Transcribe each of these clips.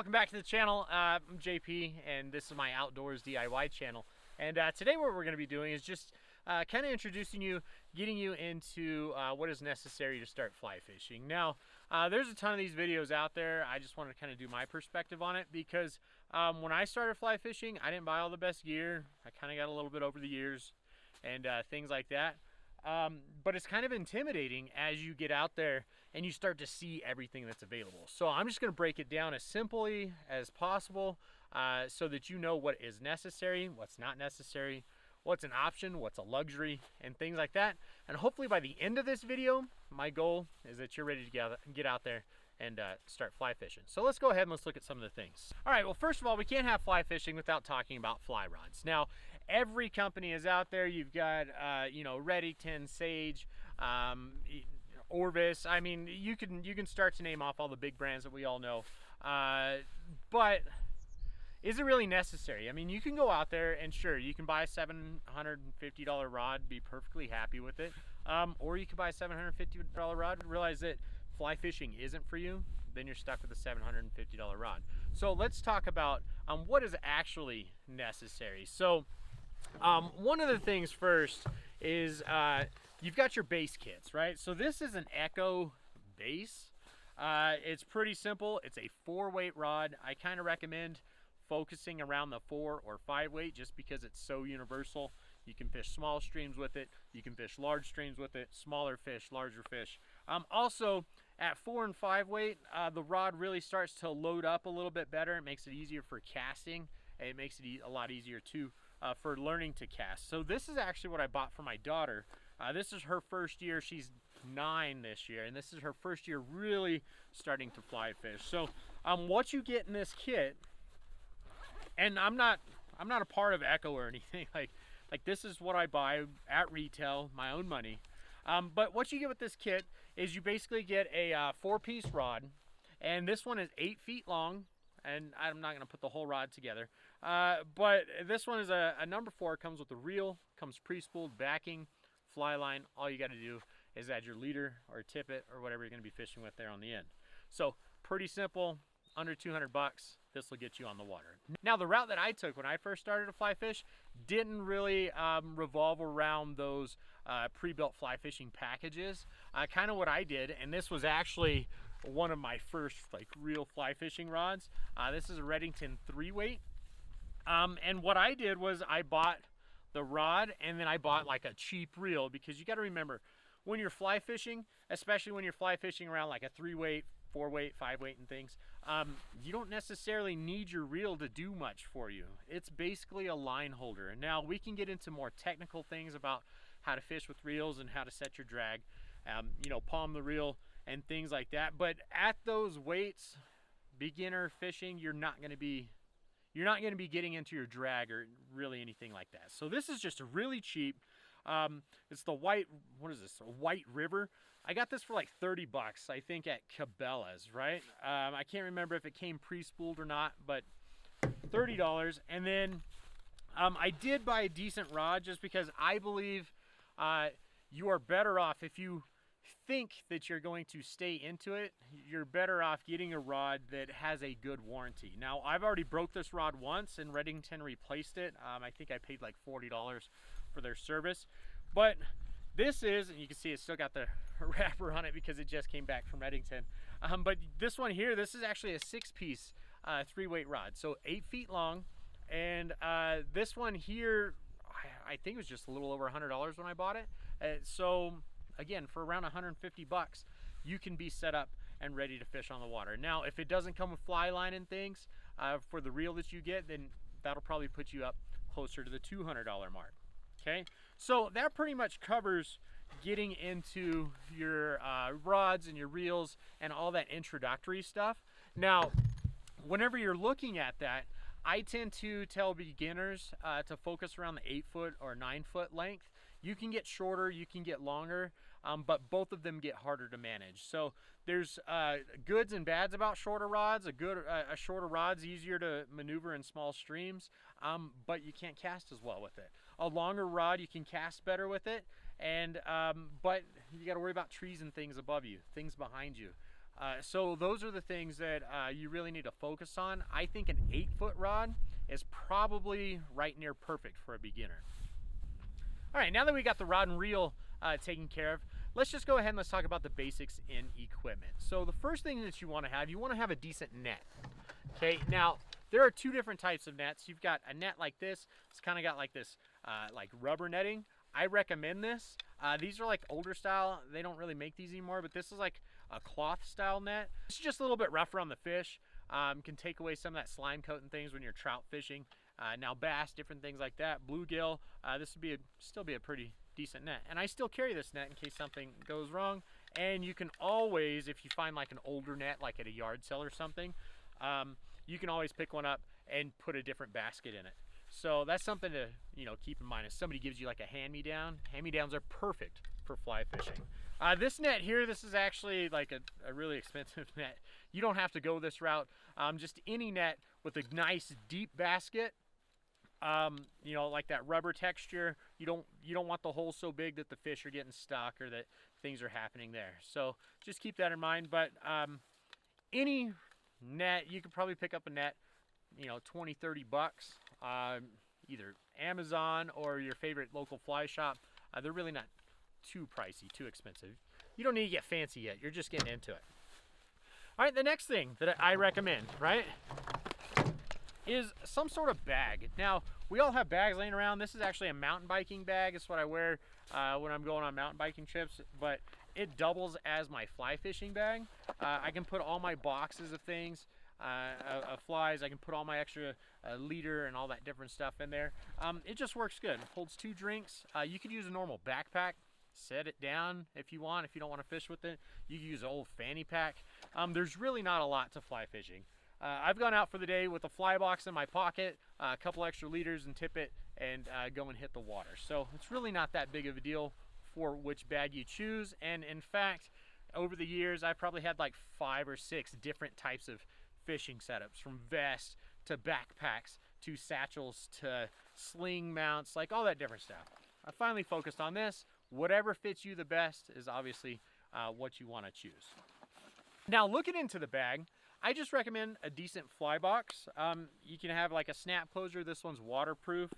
welcome back to the channel. I'm JP, and this is my outdoors DIY channel. And today what we're going to be doing is just kind of introducing you, getting you into what is necessary to start fly fishing. Now, there's a ton of these videos out there. I just wanted to kind of do my perspective on it because when I started fly fishing, I didn't buy all the best gear. I kind of got a little bit over the years and things like that. But it's kind of intimidating as you get out there and you start to see everything that's available. So I'm just going to break it down as simply as possible so that you know what is necessary, what's not necessary, what's an option, what's a luxury, and things like that. And hopefully by the end of this video, my goal is that you're ready to get out there and start fly fishing. So let's go ahead and let's look at some of the things. All right, well, first of all, we can't have fly fishing without talking about fly rods. Now, every company is out there. You've got, you know, Redington, Sage, Orvis. I mean, you can start to name off all the big brands that we all know. But is it really necessary? I mean, you can go out there and sure, you can buy a $750 rod, be perfectly happy with it. Or you can buy a $750 rod, realize that fly fishing isn't for you, then you're stuck with a $750 rod. So let's talk about what is actually necessary. So one of the things first is you've got your base kits, right? So this is an Echo base. It's pretty simple. It's a 4-weight rod. I kind of recommend focusing around the 4 or 5 weight just because it's so universal. You can fish small streams with it. You can fish large streams with it, smaller fish, larger fish. Also, at 4 and 5 weight, the rod really starts to load up a little bit better. It makes it easier for casting. It makes it a lot easier too for learning to cast. So this is actually what I bought for my daughter. This is her first year. She's 9 this year, and this is her first year really starting to fly fish. So what you get in this kit, and I'm not a part of Echo or anything, like this is what I buy at retail, my own money. But what you get with this kit is you basically get a 4-piece rod, and this one is 8 feet long, and I'm not going to put the whole rod together. But this one is a number 4, comes with a reel, comes pre-spooled, backing, fly line. All you got to do is add your leader or tippet or whatever you're going to be fishing with there on the end. So pretty simple, under 200 bucks. This will get you on the water. Now, the route that I took when I first started to fly fish didn't really revolve around those pre-built fly fishing packages. Kind of what I did, and this was actually one of my first like real fly fishing rods. This is a Redington 3-weight. And what I did was I bought the rod and then I bought like a cheap reel, because you got to remember when you're fly fishing, especially when you're fly fishing around like a 3-weight, 4-weight, 5-weight and things, you don't necessarily need your reel to do much for you. It's basically a line holder. Now we can get into more technical things about how to fish with reels and how to set your drag, you know, palm the reel and things like that. But at those weights, beginner fishing, you're not going to be getting into your drag or really anything like that. So this is just a really cheap. It's the white, what is this? A White River. I got this for like 30 bucks, I think, at Cabela's, right? I can't remember if it came pre-spooled or not, but $30. And then I did buy a decent rod just because I believe you are better off if you think that you're going to stay into it. You're better off getting a rod that has a good warranty. Now, I've already broke this rod once and Redington replaced it. I think I paid like $40 for their service. But this is, and you can see it's still got the wrapper on it because it just came back from Redington. But this one here, this is actually a 6-piece 3-weight rod. So 8 feet long. And this one here, I think it was just a little over $100 when I bought it. So again, for around 150 bucks, you can be set up and ready to fish on the water. Now, if it doesn't come with fly line and things for the reel that you get, then that'll probably put you up closer to the $200 mark. Okay, so that pretty much covers getting into your rods and your reels and all that introductory stuff. Now, whenever you're looking at that, I tend to tell beginners to focus around the 8-foot or 9-foot length. You can get shorter, you can get longer, but both of them get harder to manage. So there's goods and bads about shorter rods. A shorter rod's easier to maneuver in small streams, but you can't cast as well with it. A longer rod, you can cast better with it, and but you got to worry about trees and things above you, things behind you. So those are the things that you really need to focus on. I think an 8-foot rod is probably right near perfect for a beginner. All right, now that we got the rod and reel taken care of, let's just go ahead and let's talk about the basics in equipment. So the first thing that you want to have a decent net. Okay, now there are two different types of nets. You've got a net like this. It's kind of got like this like rubber netting. I recommend this. These are like older style. They don't really make these anymore, but this is like a cloth style net. It's just a little bit rougher on the fish. Can take away some of that slime coat and things when you're trout fishing. Now bass, different things like that, bluegill, this would be still be a pretty decent net. And I still carry this net in case something goes wrong. And you can always, if you find like an older net, like at a yard sale or something, you can always pick one up and put a different basket in it. So that's something to keep in mind. If somebody gives you like a hand-me-down, hand-me-downs are perfect for fly fishing. This net here, this is actually like a really expensive net. You don't have to go this route. Just any net with a nice deep basket, like that rubber texture. You don't want the hole so big that the fish are getting stuck or that things are happening there. So just keep that in mind. But any net, you could probably pick up a net, 20, 30 bucks, either Amazon or your favorite local fly shop. They're really not too pricey, too expensive. You don't need to get fancy yet. You're just getting into it. All right, the next thing that I recommend, right, is some sort of bag. Now, we all have bags laying around. This is actually a mountain biking bag. It's what I wear when I'm going on mountain biking trips, but it doubles as my fly fishing bag. I can put all my boxes of things, of flies. I can put all my extra leader and all that different stuff in there. It just works good. It holds 2 drinks. You could use a normal backpack. Set it down if you want. If you don't want to fish with it, you can use an old fanny pack. There's really not a lot to fly fishing. I've gone out for the day with a fly box in my pocket, a couple extra leaders and tippet, and go and hit the water. So it's really not that big of a deal for which bag you choose. And in fact, over the years, I've probably had like 5 or 6 different types of fishing setups, from vests to backpacks to satchels to sling mounts, like all that different stuff. I finally focused on this. Whatever fits you the best is obviously what you want to choose. Now, looking into the bag, I just recommend a decent fly box. You can have like a snap closure. This one's waterproof.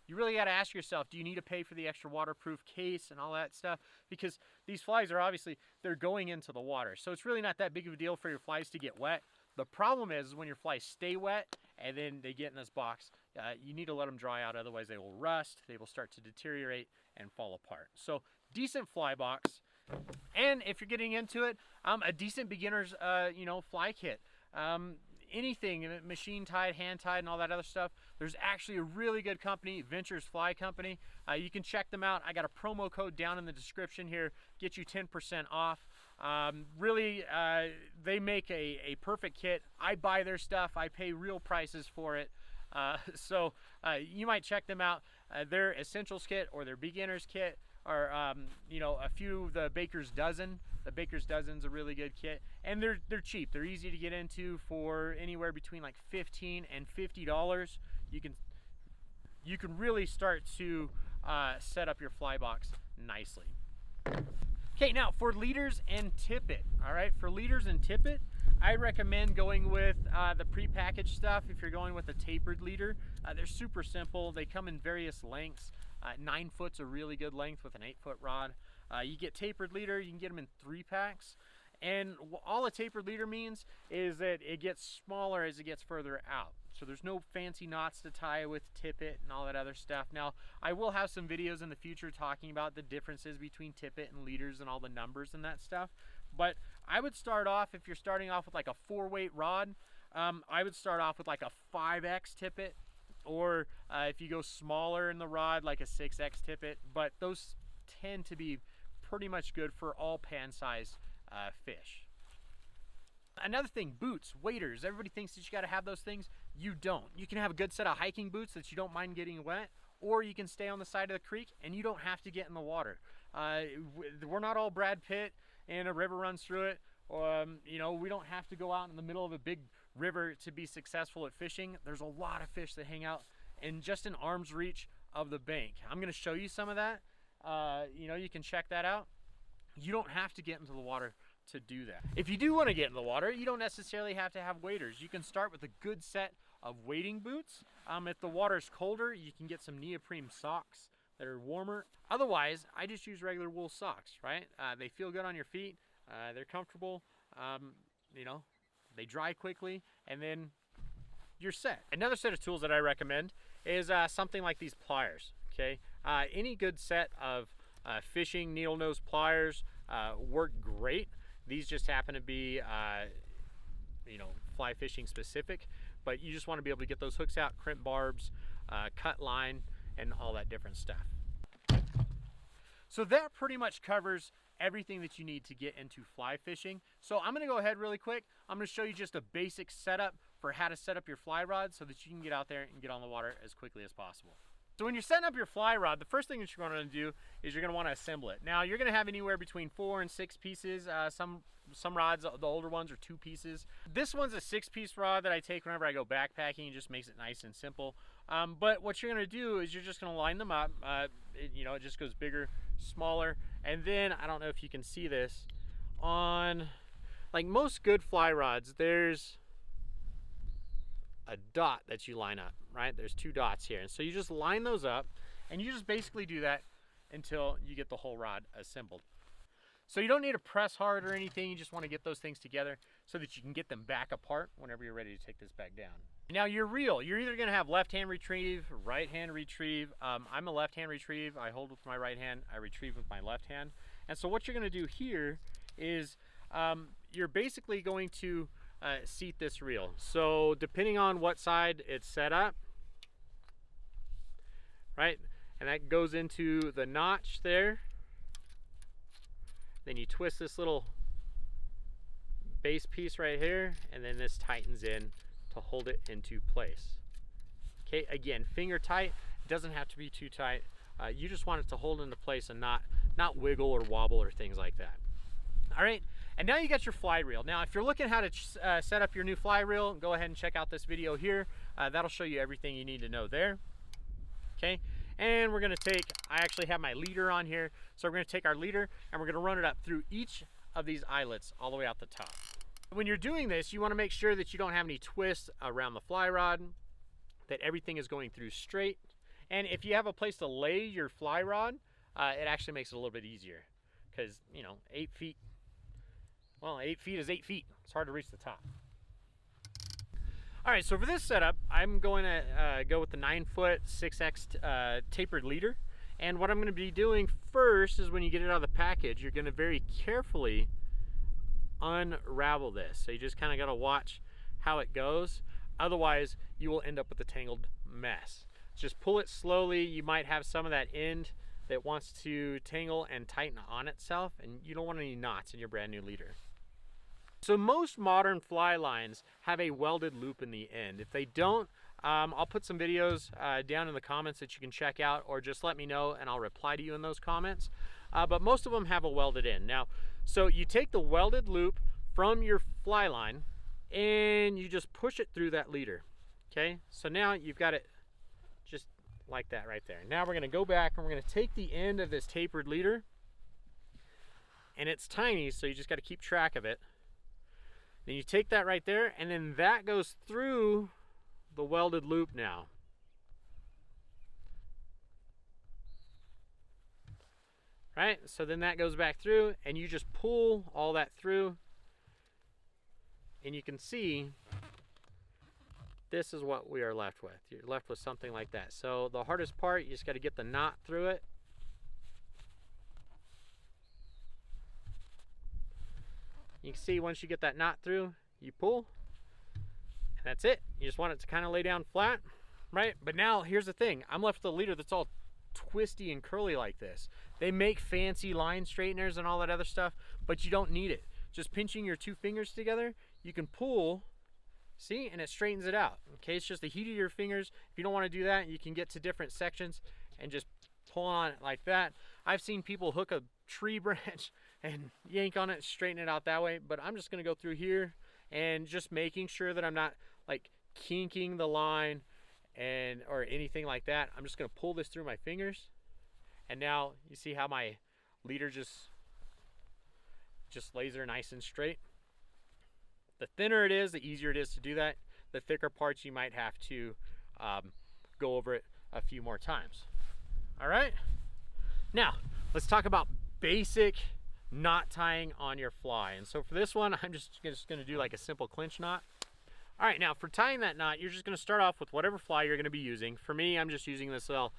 You really got to ask yourself, do you need to pay for the extra waterproof case and all that stuff? Because these flies are obviously, they're going into the water. So it's really not that big of a deal for your flies to get wet. The problem is when your flies stay wet and then they get in this box, you need to let them dry out. Otherwise they will rust, they will start to deteriorate and fall apart. So decent fly box. And if you're getting into it, a decent beginner's, fly kit. Anything, machine tied, hand tied, and all that other stuff. There's actually a really good company, Ventures Fly Company. You can check them out. I got a promo code down in the description here, get you 10% off. Really, they make a perfect kit. I buy their stuff. I pay real prices for it. So you might check them out. Their Essentials kit or their Beginner's kit, or a few of the Baker's Dozen. The Baker's Dozen's a really good kit, and they're cheap. They're easy to get into for anywhere between like $15 and $50. You can really start to set up your fly box nicely. Okay, now for leaders and tippet. All right, for leaders and tippet, I recommend going with the prepackaged stuff. If you're going with a tapered leader, they're super simple. They come in various lengths. 9 foot's a really good length with an 8-foot rod. You get tapered leader, you can get them in 3-packs. And all a tapered leader means is that it gets smaller as it gets further out. So there's no fancy knots to tie with tippet and all that other stuff. Now, I will have some videos in the future talking about the differences between tippet and leaders and all the numbers and that stuff. But I would start off, if you're starting off with like a 4-weight rod, I would start off with like a 5X tippet. Or if you go smaller in the rod, like a 6X tippet. But those tend to be pretty much good for all pan size fish. Another thing, boots, waders. Everybody thinks that you got to have those things. You don't. You can have a good set of hiking boots that you don't mind getting wet, or you can stay on the side of the creek and you don't have to get in the water. We're not all Brad Pitt and a river runs through it. We don't have to go out in the middle of a big river to be successful at fishing. There's a lot of fish that hang out in just an arm's reach of the bank. I'm going to show you some of that. You can check that out. You don't have to get into the water to do that. If you do want to get in the water, you don't necessarily have to have waders. You can start with a good set of wading boots. If the water's colder, you can get some neoprene socks that are warmer. Otherwise, I just use regular wool socks, right? They feel good on your feet, they're comfortable, you know, they dry quickly, and then you're set. Another set of tools that I recommend is something like these pliers, okay? Any good set of fishing needle nose pliers work great. These just happen to be, you know, fly fishing specific, but you just want to be able to get those hooks out, crimp barbs, cut line, and all that different stuff. So that pretty much covers everything that you need to get into fly fishing. So I'm going to go ahead really quick. I'm going to show you just a basic setup for how to set up your fly rod so that you can get out there and get on the water as quickly as possible. So when you're setting up your fly rod, the first thing that you're going to do is you're going to want to assemble it. Now you're going to have anywhere between 4 and 6 pieces. Some rods, the older ones, are 2 pieces. This one's a 6-piece rod that I take whenever I go backpacking. It just makes it nice and simple. But what you're going to do is you're just going to line them up. You know, it just goes bigger, smaller, and then I don't know if you can see this on, like most good fly rods, there's a dot that you line up, right? There's 2 dots here, and so you just line those up, and you just basically do that until you get the whole rod assembled. So you don't need to press hard or anything. You just want to get those things together so that you can get them back apart whenever you're ready to take this back down. Now your reel, you're either going to have left hand retrieve, right hand retrieve. I'm a left hand retrieve. I hold with my right hand, I retrieve with my left hand. And so what you're going to do here is you're basically going to seat this reel. So depending on what side it's set up, right, and that goes into the notch there. Then you twist this little base piece right here, and then this tightens in to hold it into place. Okay, again, finger tight. It doesn't have to be too tight. You just want it to hold into place and not wiggle or wobble or things like that. All right, and now you got your fly reel. Now, if you're looking how to set up your new fly reel, go ahead and check out this video here. That'll show you everything you need to know there. Okay, and we're gonna take, I actually have my leader on here, so we're gonna take our leader and we're gonna run it up through each of these eyelets all the way out the top. When you're doing this, you wanna make sure that you don't have any twists around the fly rod, that everything is going through straight. And if you have a place to lay your fly rod, it actually makes it a little bit easier, because, you know, 8 feet, well, 8 feet is 8 feet. It's hard to reach the top. All right, so for this setup, I'm going to go with the 9-foot 6X tapered leader. And what I'm going to be doing first is when you get it out of the package, you're going to very carefully unravel this. So you just kind of got to watch how it goes. Otherwise, you will end up with a tangled mess. Just pull it slowly. You might have some of that end that wants to tangle and tighten on itself, and you don't want any knots in your brand new leader. So most modern fly lines have a welded loop in the end. If they don't, I'll put some videos down in the comments that you can check out, or just let me know and I'll reply to you in those comments. But most of them have a welded end. Now, so you take the welded loop from your fly line and you just push it through that leader. Okay, so now you've got it just like that right there. Now we're going to go back and we're going to take the end of this tapered leader, and it's tiny, so you just got to keep track of it. Then you take that right there, and then that goes through the welded loop now. Right, so then that goes back through, and you just pull all that through, and you can see this is what we are left with. You're left with something like that. So the hardest part, you just got to get the knot through it. You can see once you get that knot through, you pull, and that's it. You just want it to kind of lay down flat, right? But now here's the thing. I'm left with a leader that's all twisty and curly like this. They make fancy line straighteners and all that other stuff, but you don't need it. Just pinching your 2 fingers together, you can pull, see, and it straightens it out. Okay, it's just the heat of your fingers. If you don't want to do that, you can get to different sections and just pull on it like that. I've seen people hook a tree branch and yank on it, straighten it out that way, but I'm just going to go through here and just making sure that I'm not like kinking the line and or anything like that. I'm just going to pull this through my fingers, and now you see how my leader just just lays there nice and straight. The thinner it is, the easier it is to do that. The thicker parts, you might have to go over it a few more times. All right, now let's talk about basic knot tying on your fly. And so for this one, I'm just gonna do like a simple clinch knot. All right, now for tying that knot, you're just gonna start off with whatever fly you're gonna be using. For me, I'm just using this little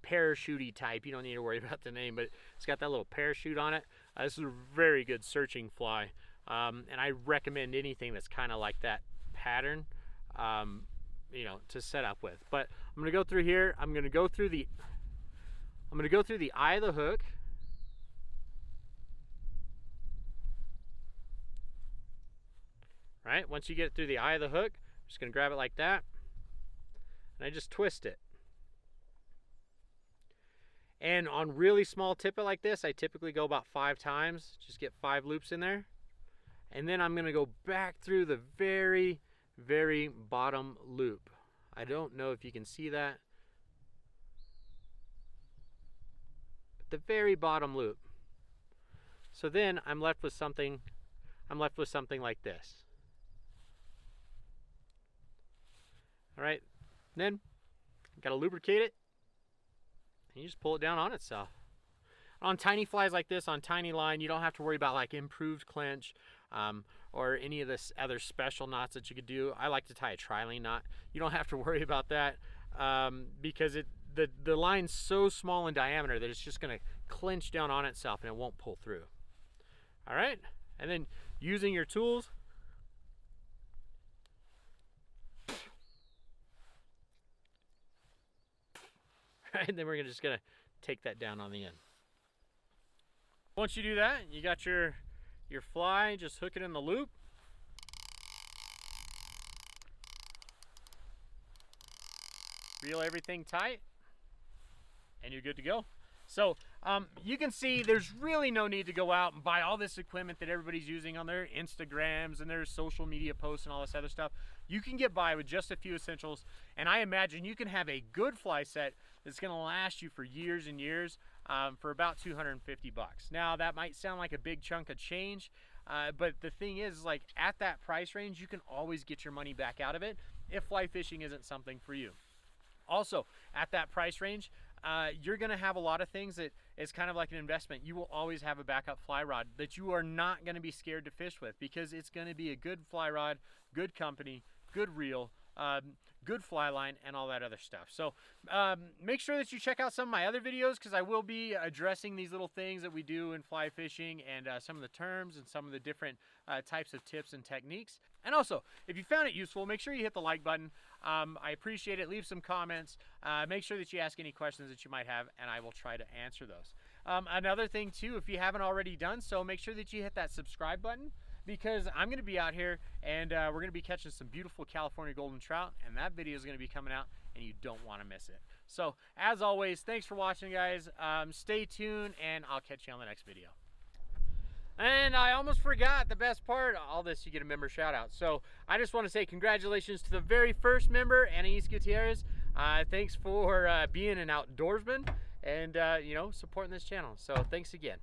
parachute-y type. You don't need to worry about the name, but it's got that little parachute on it. This is a very good searching fly. And I recommend anything that's kind of like that pattern, you know, to set up with. But I'm gonna go through here. I'm gonna go through the eye of the hook. Right, once you get it through the eye of the hook, I'm just gonna grab it like that, and I just twist it. And on really small tippet like this, I typically go about 5 times, just get 5 loops in there. And then I'm gonna go back through the very, very bottom loop. I don't know if you can see that, but the very bottom loop. So then I'm left with something like this. All right, then gotta lubricate it, and you just pull it down on itself. On tiny flies like this, on tiny line, you don't have to worry about like improved clinch or any of this other special knots that you could do. I like to tie a trilene knot. You don't have to worry about that because the line's so small in diameter that it's just gonna clinch down on itself and it won't pull through. All right, and then using your tools, and then we're just gonna take that down on the end. Once you do that, you got your fly, just hook it in the loop. Reel everything tight, and you're good to go. So you can see there's really no need to go out and buy all this equipment that everybody's using on their Instagrams and their social media posts and all this other stuff. You can get by with just a few essentials, and I imagine you can have a good fly set that's gonna last you for years and years for about 250 bucks. Now that might sound like a big chunk of change, but the thing is, like, at that price range, you can always get your money back out of it if fly fishing isn't something for you. Also, at that price range, you're gonna have a lot of things that is kind of like an investment. You will always have a backup fly rod that you are not gonna be scared to fish with, because it's gonna be a good fly rod, good company, good reel, good fly line, and all that other stuff. So make sure that you check out some of my other videos, because I will be addressing these little things that we do in fly fishing, and some of the terms and some of the different types of tips and techniques. And also, if you found it useful, make sure you hit the like button. I appreciate it. Leave some comments. Make sure that you ask any questions that you might have, and I will try to answer those. Another thing too, if you haven't already done so, make sure that you hit that subscribe button, because I'm going to be out here and we're going to be catching some beautiful California golden trout, and that video is going to be coming out and you don't want to miss it. So as always, thanks for watching, guys. Stay tuned, and I'll catch you on the next video. And I almost forgot the best part. All this, you get a member shout out. So I just want to say congratulations to the very first member, Anais Gutierrez. Thanks for being an outdoorsman and you know, supporting this channel. So thanks again.